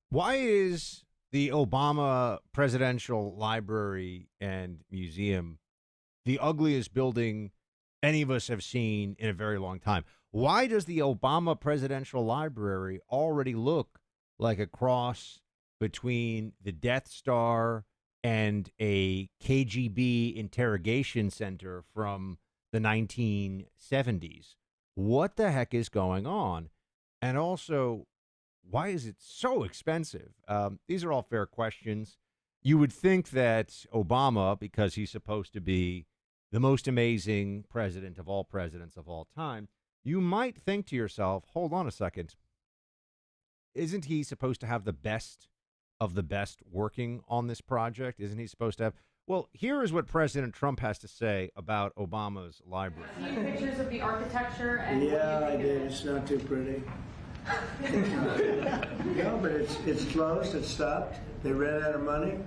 Why is the Obama Presidential Library and Museum the ugliest building any of us have seen in a very long time? Why does the Obama Presidential Library already look like a cross between the Death Star and a KGB interrogation center from the 1970s? What the heck is going on? And also, why is it so expensive? These are all fair questions. You would think that Obama, because he's supposed to be the most amazing president of all presidents of all time, you might think to yourself, hold on a second, isn't he supposed to have the best of the best working on this project? Isn't he supposed to have? Well, here is what President Trump has to say about Obama's library. See pictures of the architecture and Yeah, what I do you think did. of it? It's not too pretty. No, but it's closed. It's stopped. They ran out of money.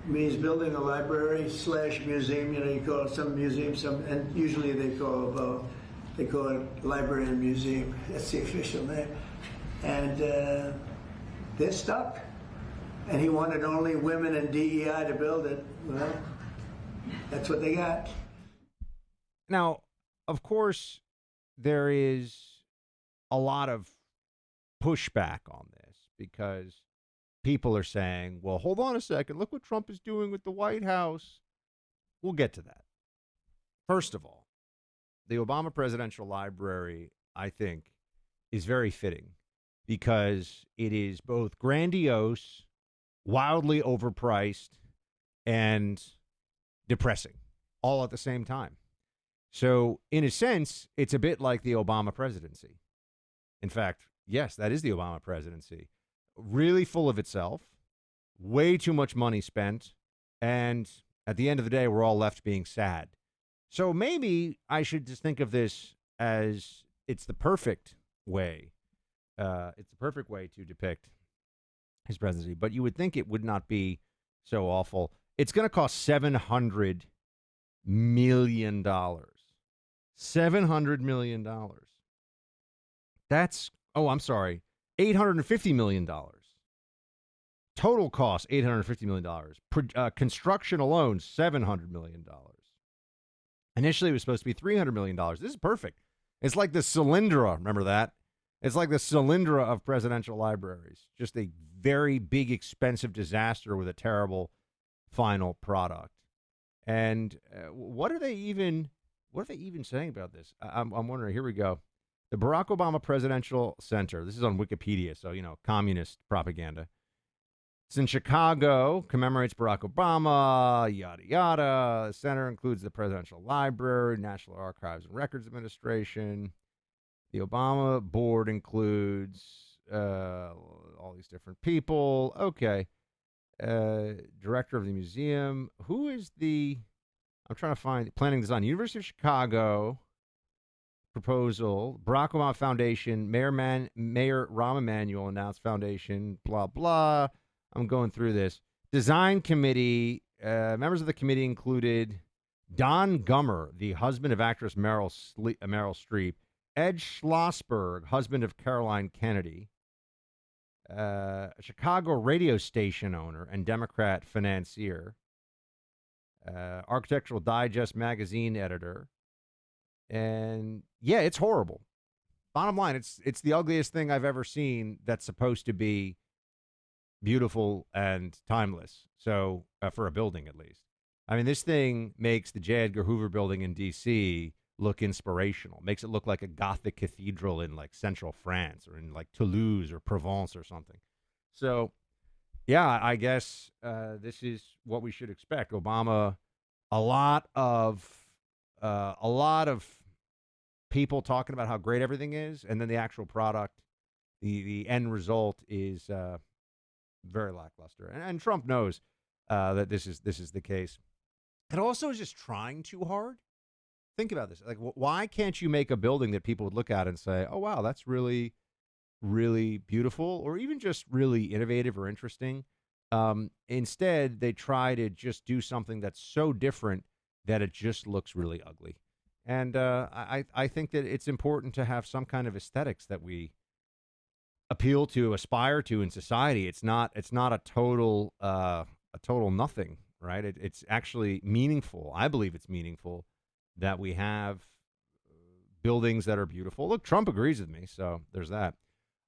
Means building a library slash museum. You know, you call it some museum, and usually they call it library and museum. That's the official name. And they're stuck. And he wanted only women and DEI to build it. Well, that's what they got. Now, of course, there is a lot of pushback on this because people are saying, well, hold on a second. Look what Trump is doing with the White House. We'll get to that. First of all, the Obama Presidential Library, I think, is very fitting because it is both grandiose, wildly overpriced, and depressing all at the same time. So, in a sense, it's a bit like the Obama presidency. In fact, yes, that is the Obama presidency. Really full of itself, way too much money spent, and at the end of the day, we're all left being sad. So maybe I should just think of this as it's the perfect way. It's the perfect way to depict his presidency. But you would think it would not be so awful. It's going to cost $700 million. $700 million. That's, oh, I'm sorry, $850 million. Total cost, $850 million. Construction alone, $700 million. Initially, it was supposed to be $300 million. This is perfect. It's like the Cylindra. Remember that? It's like the Cylindra of presidential libraries. Just a very big, expensive disaster with a terrible final product. And what are they even saying about this? I'm wondering. Here we go. The Barack Obama Presidential Center. This is on Wikipedia, so, communist propaganda. It's in Chicago, commemorates Barack Obama, yada, yada. The center includes the Presidential Library, National Archives and Records Administration. The Obama board includes all these different people. Okay. Director of the museum. Who is I'm trying to find planning design. University of Chicago. Proposal, Barack Obama Foundation, Mayor Rahm Emanuel announced foundation, blah, blah. I'm going through this. Design committee, members of the committee included Don Gummer, the husband of actress Meryl Streep, Ed Schlossberg, husband of Caroline Kennedy, a Chicago radio station owner and Democrat financier, Architectural Digest magazine editor. And yeah, it's horrible. Bottom line, it's the ugliest thing I've ever seen that's supposed to be beautiful and timeless. So for a building, at least. I mean, this thing makes the J. Edgar Hoover building in D.C. look inspirational. Makes it look like a Gothic cathedral in like central France or in like Toulouse or Provence or something. So yeah, I guess this is what we should expect. Obama, a lot of people talking about how great everything is, and then the actual product, the end result is very lackluster. And Trump knows that this is the case. It also is just trying too hard. Think about this. Like, why can't you make a building that people would look at and say, "Oh wow, that's really, really beautiful," or even just really innovative or interesting? Instead, they try to just do something that's so different that it just looks really ugly. And I think that it's important to have some kind of aesthetics that we appeal to, aspire to in society. It's not a total nothing, right? It's actually meaningful. I believe it's meaningful that we have buildings that are beautiful. Look, Trump agrees with me, so there's that.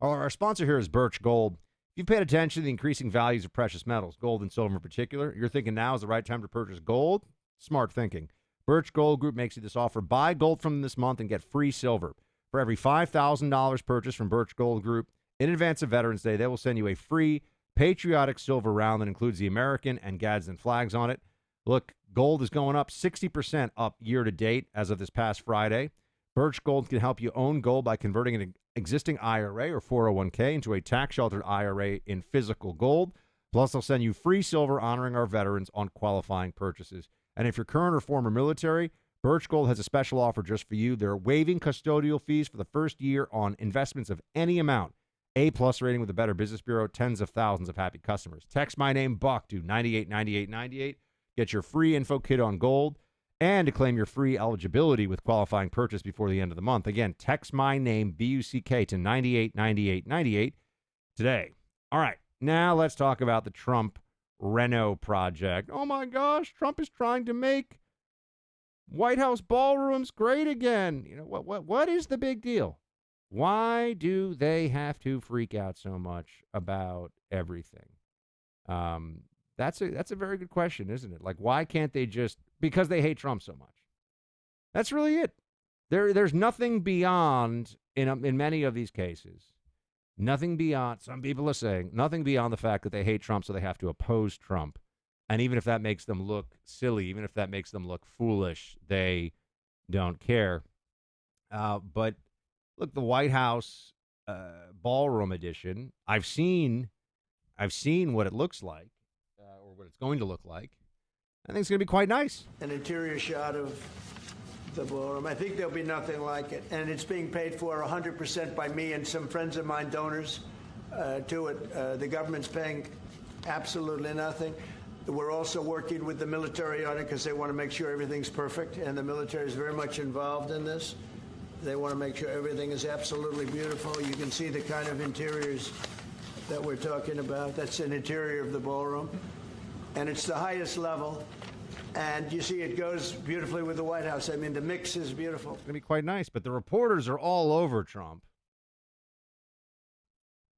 Our sponsor here is Birch Gold. If you've paid attention to the increasing values of precious metals, gold and silver in particular, you're thinking now is the right time to purchase gold? Smart thinking. Birch Gold Group makes you this offer. Buy gold from them this month and get free silver. For every $5,000 purchased from Birch Gold Group in advance of Veterans Day, they will send you a free patriotic silver round that includes the American and Gadsden flags on it. Look, gold is going up 60% up year to date as of this past Friday. Birch Gold can help you own gold by converting an existing IRA or 401k into a tax-sheltered IRA in physical gold. Plus, they'll send you free silver honoring our veterans on qualifying purchases. And if you're current or former military, Birch Gold has a special offer just for you. They're waiving custodial fees for the first year on investments of any amount. A-plus rating with the Better Business Bureau, tens of thousands of happy customers. Text my name, Buck, to 989898. Get your free info kit on gold and to claim your free eligibility with qualifying purchase before the end of the month. Again, text my name, B-U-C-K, to 989898 today. All right, now let's talk about the Trump Reno project. Oh my gosh, Trump is trying to make White House ballrooms great again. You know, what is the big deal? Why do they have to freak out so much about everything? That's a very good question, isn't it? Like, why can't they just, because they hate Trump so much? That's really it. There's nothing beyond, in many of these cases, nothing beyond, some people are saying, nothing beyond the fact that they hate Trump, so they have to oppose Trump. And even if that makes them look silly, even if that makes them look foolish, they don't care. But look, the White House ballroom edition, I've seen what it looks like, or what it's going to look like. I think it's going to be quite nice. An interior shot of the ballroom. I think there'll be nothing like it. And it's being paid for 100% by me and some friends of mine, donors to it. The government's paying absolutely nothing. We're also working with the military on it because they want to make sure everything's perfect. And the military is very much involved in this. They want to make sure everything is absolutely beautiful. You can see the kind of interiors that we're talking about. That's an interior of the ballroom. And it's the highest level. And you see it goes beautifully with the White House. I mean, the mix is beautiful. It's going to be quite nice. But the reporters are all over Trump.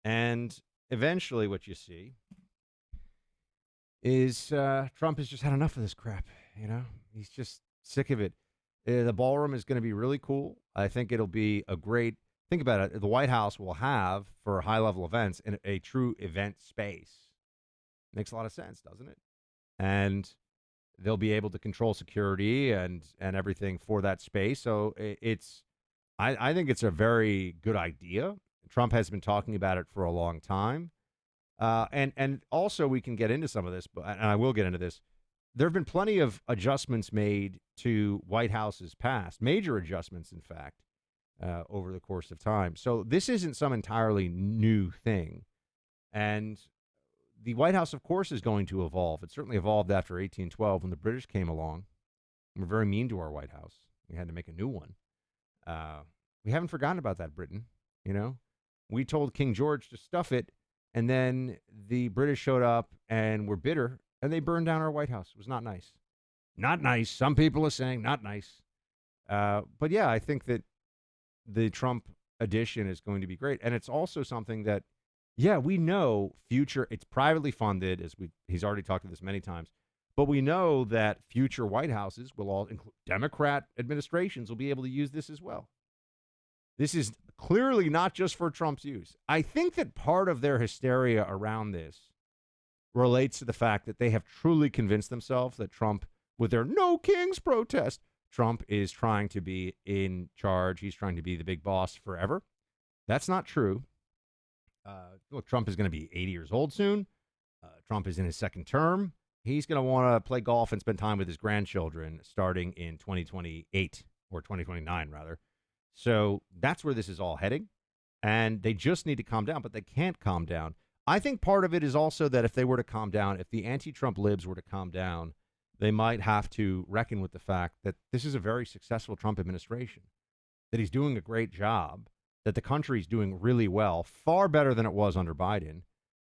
And eventually what you see is Trump has just had enough of this crap. You know, he's just sick of it. The ballroom is going to be really cool. I think it'll be a great, think about it, the White House will have, for high-level events, a true event space. Makes a lot of sense, doesn't it? And they'll be able to control security and everything for that space. So I think it's a very good idea. Trump has been talking about it for a long time. And also we can get into some of this, and I will get into this. There have been plenty of adjustments made to White House's past, major adjustments, in fact, over the course of time. So this isn't some entirely new thing. And the White House, of course, is going to evolve. It certainly evolved after 1812 when the British came along. And were very mean to our White House. We had to make a new one. We haven't forgotten about that, Britain. You know, we told King George to stuff it, and then the British showed up and were bitter, and they burned down our White House. It was not nice. Not nice. Some people are saying not nice. But yeah, I think that the Trump edition is going to be great. And it's also something that, yeah, we know it's privately funded, he's already talked to this many times, but we know that future White Houses will all include Democrat administrations will be able to use this as well. This is clearly not just for Trump's use. I think that part of their hysteria around this relates to the fact that they have truly convinced themselves that Trump, with their No Kings protest, Trump is trying to be in charge. He's trying to be the big boss forever. That's not true. Look, Trump is going to be 80 years old soon. Trump is in his second term. He's going to want to play golf and spend time with his grandchildren starting in 2028 or 2029, rather. So that's where this is all heading. And they just need to calm down, but they can't calm down. I think part of it is also that if they were to calm down, if the anti-Trump libs were to calm down, they might have to reckon with the fact that this is a very successful Trump administration, that he's doing a great job, that the country's doing really well, far better than it was under Biden,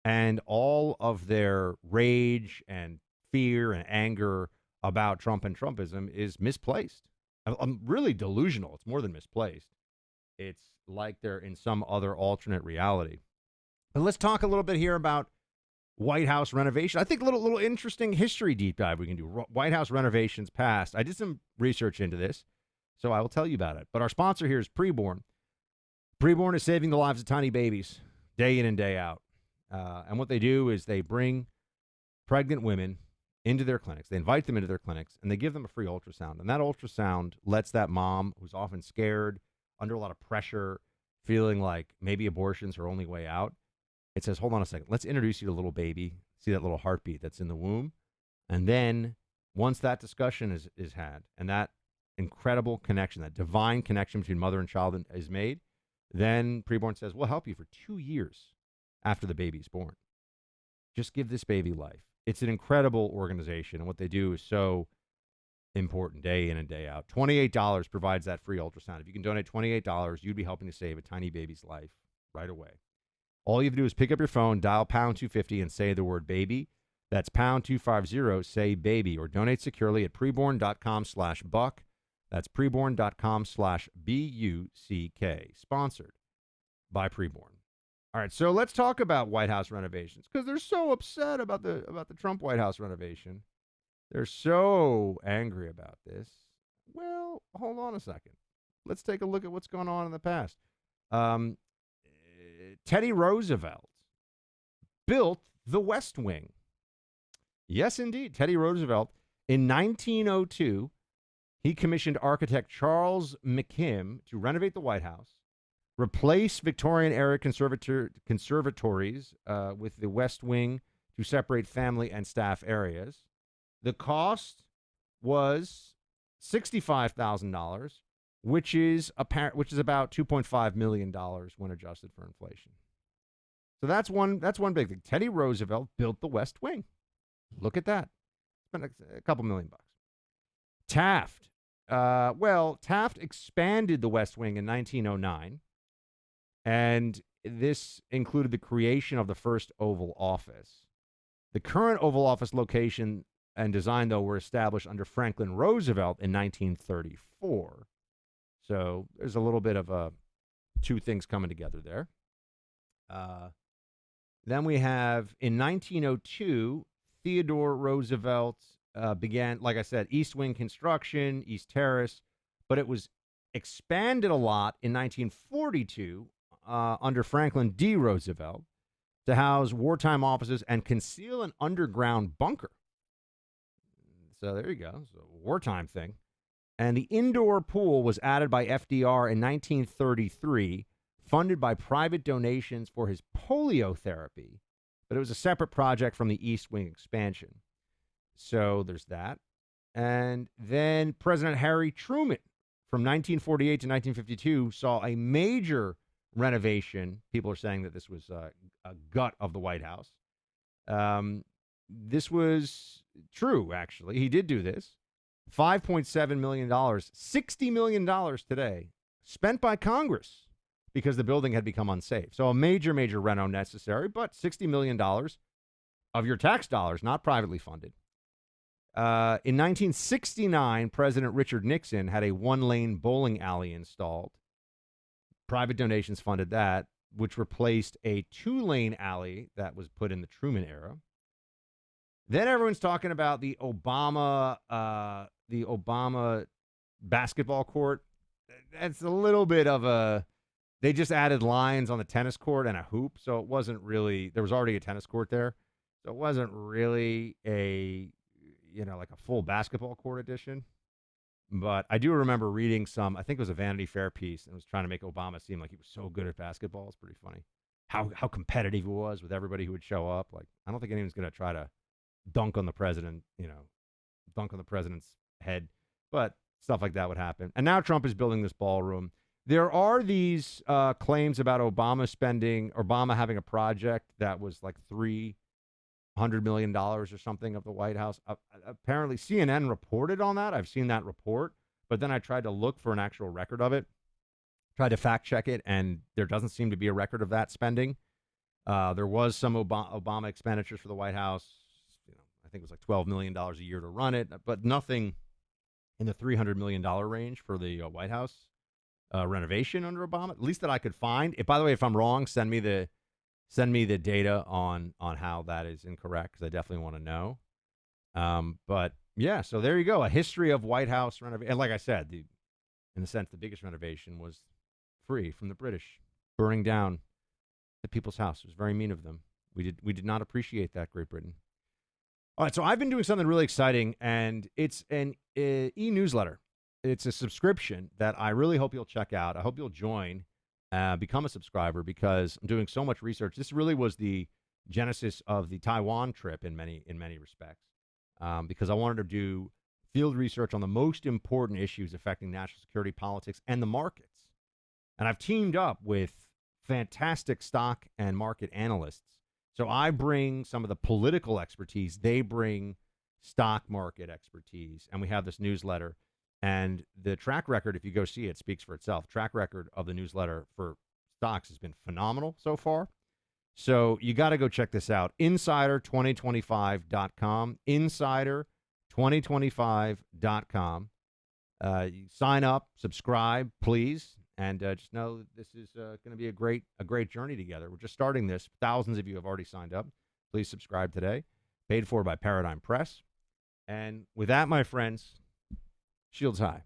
and all of their rage and fear and anger about Trump and Trumpism is misplaced. I'm really delusional. It's more than misplaced. It's like they're in some other alternate reality. But let's talk a little bit here about White House renovation. I think a little interesting history deep dive we can do. White House renovations past. I did some research into this, so I will tell you about it. But our sponsor here is Preborn. Preborn is saving the lives of tiny babies day in and day out. And what they do is they bring pregnant women into their clinics. They invite them into their clinics, and they give them a free ultrasound. And that ultrasound lets that mom, who's often scared, under a lot of pressure, feeling like maybe abortion's her only way out, it says, hold on a second. Let's introduce you to a little baby. See that little heartbeat that's in the womb. And then once that discussion is had and that incredible connection, that divine connection between mother and child is made, then Preborn says, we'll help you for 2 years after the baby's born. Just give this baby life. It's an incredible organization, and what they do is so important day in and day out. $28 provides that free ultrasound. If you can donate $28, you'd be helping to save a tiny baby's life right away. All you have to do is pick up your phone, dial pound 250, and say the word baby. That's pound 250, say baby, or donate securely at preborn.com/buck. That's preborn.com/BUCK. Sponsored by Preborn. All right, so let's talk about White House renovations because they're so upset about the Trump White House renovation. They're so angry about this. Well, hold on a second. Let's take a look at what's going on in the past. Teddy Roosevelt built the West Wing. Yes, indeed. Teddy Roosevelt, in 1902, he commissioned architect Charles McKim to renovate the White House, replace Victorian-era conservatories with the West Wing to separate family and staff areas. The cost was $65,000, which is about $2.5 million when adjusted for inflation. So that's one big thing. Teddy Roosevelt built the West Wing. Look at that. Spent a couple $1 million. Taft. Taft expanded the West Wing in 1909, and this included the creation of the first Oval Office. The current Oval Office location and design, though, were established under Franklin Roosevelt in 1934. So there's a little bit of two things coming together there. Then we have, in 1902, Theodore Roosevelt began, like I said, East Wing construction, East Terrace, but it was expanded a lot in 1942 under Franklin D. Roosevelt to house wartime offices and conceal an underground bunker. So there you go. It's a wartime thing. And the indoor pool was added by FDR in 1933, funded by private donations for his polio therapy, but it was a separate project from the East Wing expansion. So there's that. And then President Harry Truman, from 1948 to 1952, saw a major renovation. People are saying that this was a gut of the White House. This was true, actually. He did do this. $5.7 million, $60 million today, spent by Congress because the building had become unsafe. So a major reno necessary, but $60 million of your tax dollars, not privately funded. In 1969, President Richard Nixon had a one-lane bowling alley installed. Private donations funded that, which replaced a two-lane alley that was put in the Truman era. Then everyone's talking about the Obama basketball court. That's a little bit of they just added lines on the tennis court and a hoop, so it wasn't really, there was already a tennis court there, so it wasn't really like a full basketball court edition. But I do remember reading I think it was a Vanity Fair piece, and it was trying to make Obama seem like he was so good at basketball. It's pretty funny how competitive he was with everybody who would show up. Like, I don't think anyone's going to try to dunk on the president, dunk on the president's head, but stuff like that would happen. And now Trump is building this ballroom. There are these claims about Obama having a project that was like $300 million or something of the White House. Apparently CNN reported on that. I've seen that report, but then I tried to look for an actual record of it. Tried to fact check it, and there doesn't seem to be a record of that spending. There was some Obama expenditures for the White House. I think it was like $12 million a year to run it, but nothing in the $300 million range for the White House renovation under Obama, at least that I could find. By the way, if I'm wrong, send me the data on how that is incorrect, because I definitely want to know. But yeah, so there you go, a history of White House renovation. And like I said, in a sense, the biggest renovation was free from the British, burning down the people's house. It was very mean of them. We did not appreciate that, Great Britain. All right, so I've been doing something really exciting, and it's an e-newsletter. It's a subscription that I really hope you'll check out. I hope you'll join, become a subscriber, because I'm doing so much research. This really was the genesis of the Taiwan trip in many respects, because I wanted to do field research on the most important issues affecting national security, politics, and the markets. And I've teamed up with fantastic stock and market analysts. So I bring some of the political expertise. They bring stock market expertise. And we have this newsletter. And the track record, if you go see it, speaks for itself. Track record of the newsletter for stocks has been phenomenal so far. So you got to go check this out. Insider2025.com. Insider2025.com. You sign up, subscribe, please. And just know that this is going to be a great journey together. We're just starting this. Thousands of you have already signed up. Please subscribe today. Paid for by Paradigm Press. And with that, my friends, shields high.